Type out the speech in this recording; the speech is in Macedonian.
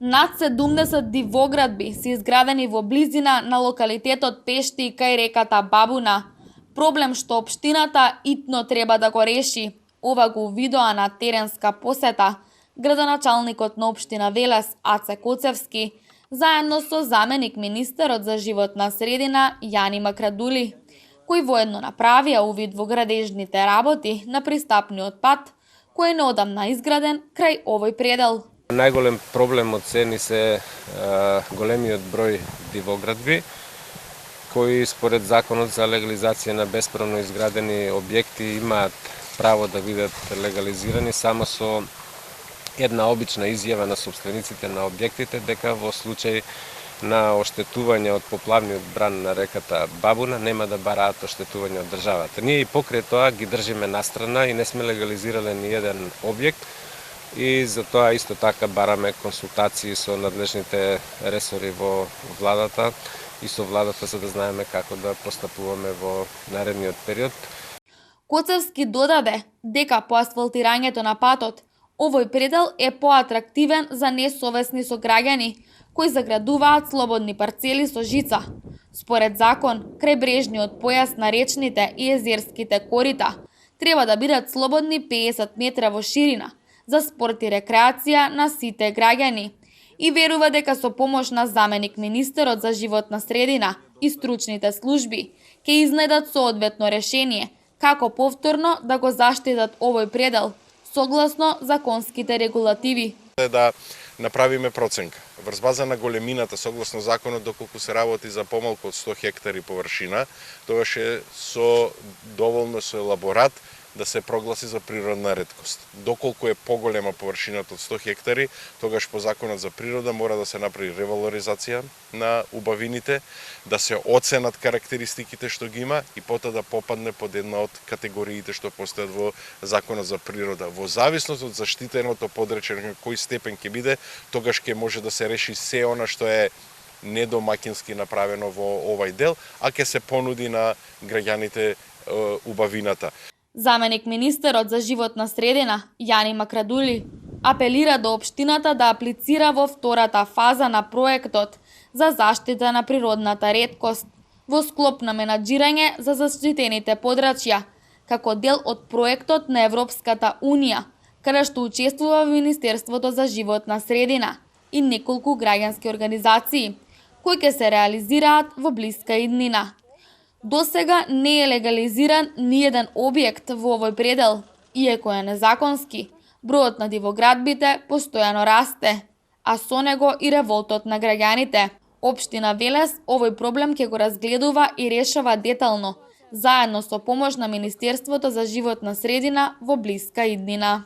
Над 70 дивоградби се изградени во близина на локалитетот Пешти кај реката Бабуна. Проблем што општината итно треба да го реши. Ова го увидоа на теренска посета градоначалникот на општина Велес Аце Коцевски, заедно со заменик министерот за животна средина Јани Макрадули, кои воедно направија увид во градежните работи на пристапниот пат, кој е неодамна изграден крај овој предел. Најголем проблем од се се големиот број дивоградби, кои според законот за легализација на бесправно изградени објекти имаат право да бидат легализирани само со една обична изјава на собствениците на објектите дека во случај на оштетување од поплавниот бран на реката Бабуна нема да бараат оштетување од државата. Ние и покрај тоа ги држиме настрана и не сме легализирале ни еден објект и за тоа исто така бараме консултации со надлежните ресори во владата и со владата за да знаеме како да постапуваме во наредниот период. Коцевски додаде дека по асфалтирањето на патот, овој предел е поатрактивен за несовесни сограѓани кои заградуваат слободни парцели со жица. Според закон, крајбрежниот појас на речните и езерските корита треба да бидат слободни 50 метра во ширина за спорт и рекреација на сите граѓани и верува дека со помош на заменик министерот за животна средина и стручните служби ќе изнајдат соодветно решение како повторно да го заштитат овој предел согласно законските регулативи. Да направиме проценка. Врз база на големината, согласно законот, доколку се работи за помалку од 100 хектари површина, тогаш е доволно со елаборат да се прогласи за природна реткост. Доколку е поголема површината од 100 хектари, тогаш по законот за природа мора да се направи ревалоризација на убавините, да се оценат карактеристиките што ги има и потоа да попадне под една од категориите што постојат во законот за природа. Во зависност од заштитеното подречје на кој степен ќе биде, тогаш ќе може да се реши се она што е недомакински направено во овај дел, а ќе се понуди на граѓаните убавината. Заменик министерот за животна средина Јани Макрадули апелира до општината да аплицира во втората фаза на проектот за заштита на природната реткост во склоп на менаџирање за заштитените подрачја, како дел од проектот на Европската Унија, каде што учествува Министерството за животна средина и неколку граѓански организации, кои ќе се реализираат во блиска иднина. До сега не е легализиран ни еден објект во овој предел, иако е незаконски. Бројот на дивоградбите постојано расте, а со него и револтот на граѓаните. Општина Велес овој проблем ќе го разгледува и решава детално, заедно со помош на Министерството за животна средина во блиска иднина.